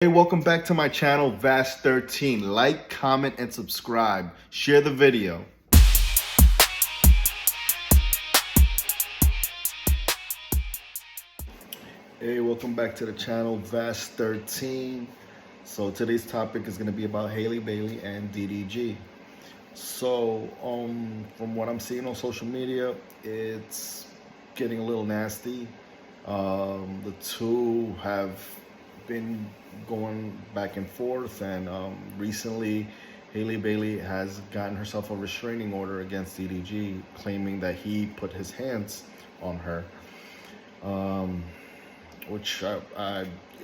Hey, welcome back to my channel, VAS13. Like, comment, and subscribe. Share the video. Hey, welcome back to the channel, VAS13. So today's topic is going to be about Halle Bailey and DDG. So, from what I'm seeing on social media, it's getting a little nasty. The two have been going back and forth, and recently Halle Bailey has gotten herself a restraining order against DDG, claiming that he put his hands on her. Which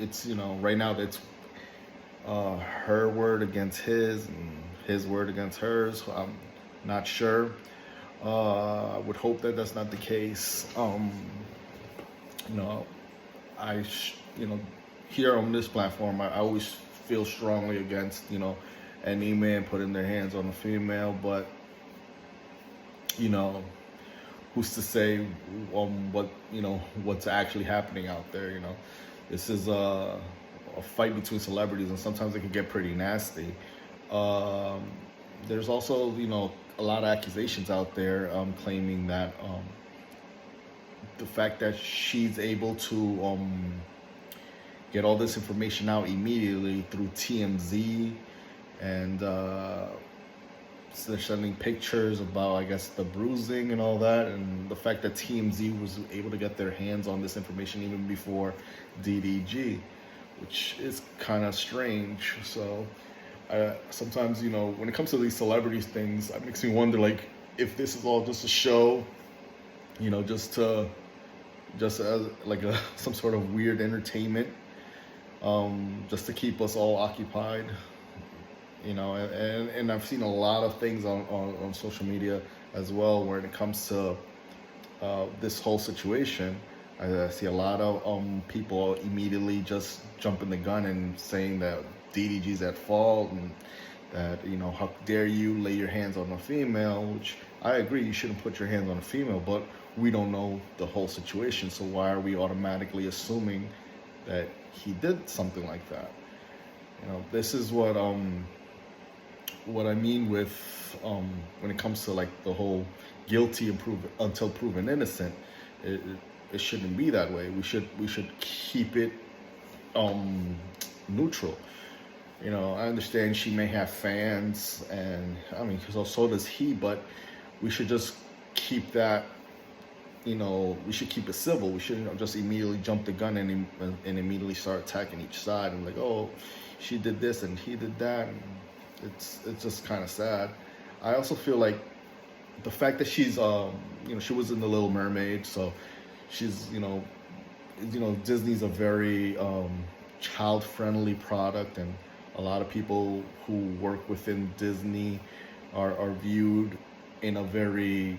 it's, right now it's her word against his and his word against hers. I'm not sure. I would hope that that's not the case. You know, here on this platform, I always feel strongly against, any man putting their hands on a female, but, who's to say what's actually happening out there. This is a fight between celebrities, and sometimes it can get pretty nasty. There's also, a lot of accusations out there claiming that the fact that she's able to get all this information out immediately through TMZ, and they're sending pictures about, I guess, the bruising and all that, and the fact that TMZ was able to get their hands on this information even before DDG, which is kind of strange. So sometimes, when it comes to these celebrities things, it makes me wonder, like, if this is all just a show, just as like some sort of weird entertainment, just to keep us all occupied. And I've seen a lot of things on social media as well when it comes to this whole situation. I see a lot of people immediately just jumping the gun and saying that DDG's at fault, and that, how dare you lay your hands on a female, which I agree, you shouldn't put your hands on a female, but we don't know the whole situation, so why are we automatically assuming that he did something like that? This is what I mean with when it comes to, like, the whole guilty until proven innocent. It shouldn't be that way. We should keep it neutral. I understand she may have fans, and so does he, but we should just keep that. We should keep it civil. We shouldn't just immediately jump the gun and immediately start attacking each side and, like, oh, she did this and he did that. And it's just kind of sad. I also feel like the fact that she's she was in The Little Mermaid, so she's Disney's a very child-friendly product, and a lot of people who work within Disney are viewed in a very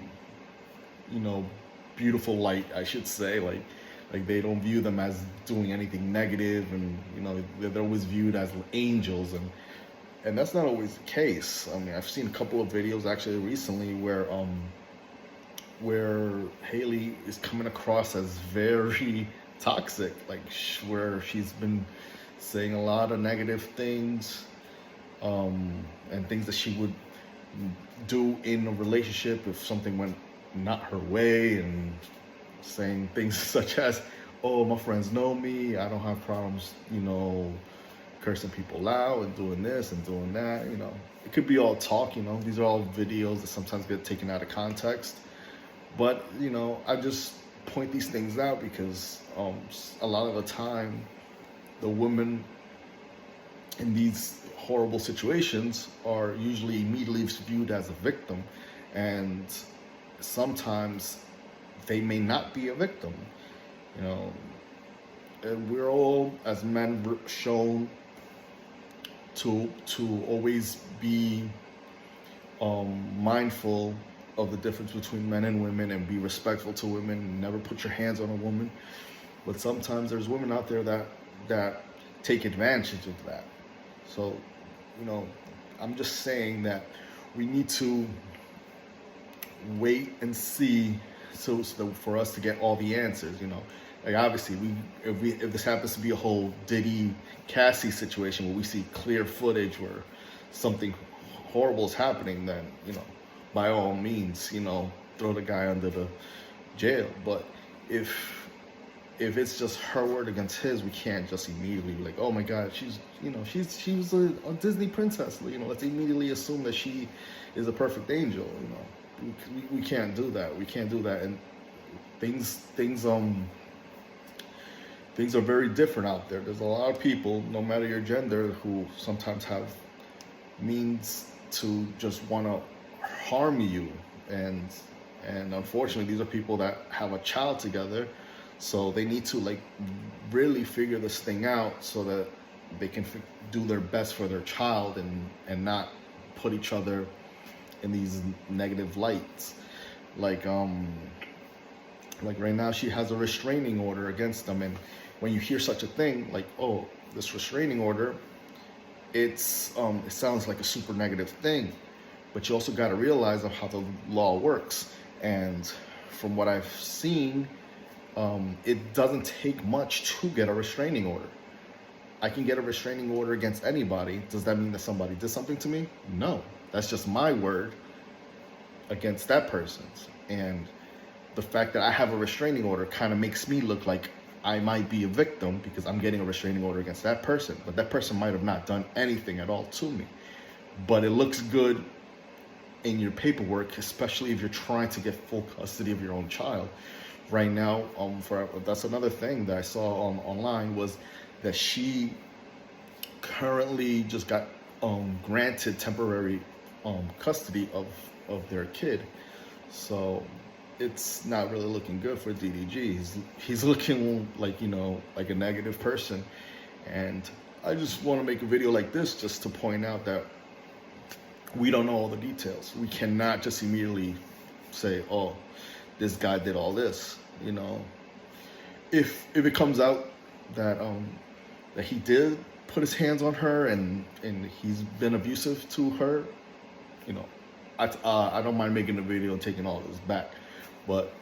beautiful light, I should say. Like they don't view them as doing anything negative, and they're always viewed as angels, and that's not always the case. I've seen a couple of videos actually recently where Halle is coming across as very toxic, like where she's been saying a lot of negative things, and things that she would do in a relationship if something went not her way, and saying things such as, oh, my friends know me, I don't have problems, cursing people out and doing this and doing that. It could be all talk. These are all videos that sometimes get taken out of context, but I just point these things out because a lot of the time the women in these horrible situations are usually immediately viewed as a victim, and sometimes they may not be a victim. And we're all, as men, shown to always be mindful of the difference between men and women, and be respectful to women, and never put your hands on a woman. But sometimes there's women out there that take advantage of that. So, I'm just saying that we need to wait and see, so for us to get all the answers. Like obviously, if this happens to be a whole Diddy Cassie situation where we see clear footage where something horrible is happening, then by all means, throw the guy under the jail. But if it's just her word against his, we can't just immediately be like, oh my God, she was a Disney princess. Let's immediately assume that she is a perfect angel. We can't do that. We can't do that. And things are very different out there. There's a lot of people, no matter your gender, who sometimes have means to just want to harm you, and unfortunately these are people that have a child together, so they need to really figure this thing out so that they can do their best for their child and not put each other in these negative lights. Like right now she has a restraining order against them, and when you hear such a thing, like, oh, this restraining order, it sounds like a super negative thing, but you also got to realize of how the law works. And from what I've seen, it doesn't take much to get a restraining order. I can get a restraining order against anybody. Does that mean that somebody did something to me? No, that's just my word against that person's. And the fact that I have a restraining order kind of makes me look like I might be a victim because I'm getting a restraining order against that person, but that person might have not done anything at all to me. But it looks good in your paperwork, especially if you're trying to get full custody of your own child. Right now, that's another thing that I saw online, was that she currently just got granted temporary custody of their kid. So it's not really looking good for DDG. He's looking like a negative person, and I just want to make a video like this just to point out that we don't know all the details. We cannot just immediately say, oh, this guy did all this. If it comes out that that he did put his hands on her and he's been abusive to her, I don't mind making a video and taking all this back. But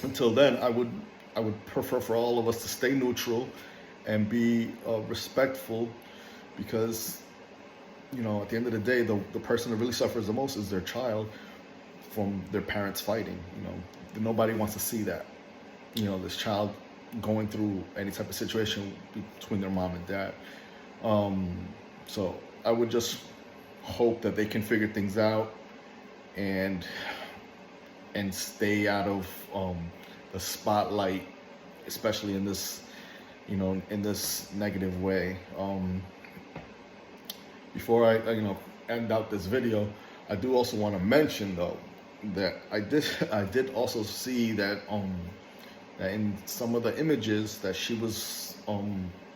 until then, I would prefer for all of us to stay neutral and be respectful, because at the end of the day, the person that really suffers the most is their child from their parents fighting. Nobody wants to see that. This child going through any type of situation between their mom and dad. So I would just hope that they can figure things out and stay out of the spotlight, especially in this, in this negative way. Before I end out this video, I do also want to mention though that I did also see that that in some of the images that she was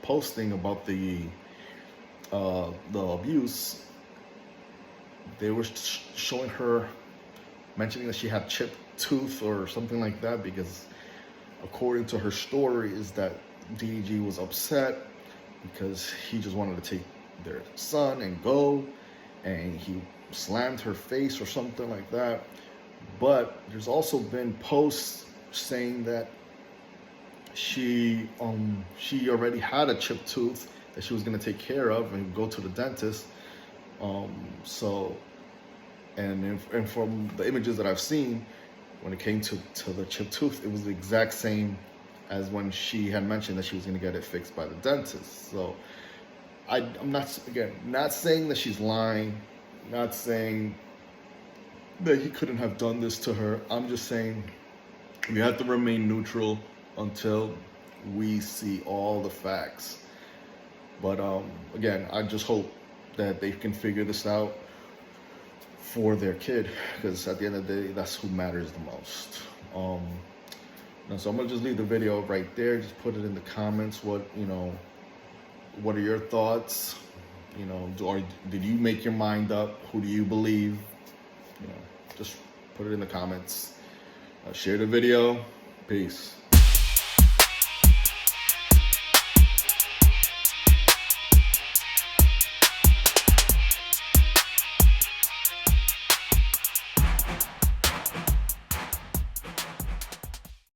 posting about the abuse, they were showing her mentioning that she had chipped tooth or something like that, because according to her story is that DDG was upset because he just wanted to take their son and go, and he slammed her face or something like that. But there's also been posts saying that she already had a chipped tooth that she was going to take care of and go to the dentist. And from the images that I've seen, when it came to the chipped tooth, it was the exact same as when she had mentioned that she was going to get it fixed by the dentist. So I'm not saying that she's lying, not saying that he couldn't have done this to her. I'm just saying we have to remain neutral until we see all the facts. But again, I just hope that they can figure this out for their kid, because at the end of the day, that's who matters the most. So I'm gonna just leave the video right there. Just put it in the comments. What are your thoughts? Or did you make your mind up? Who do you believe? Just put it in the comments. Share the video. Peace.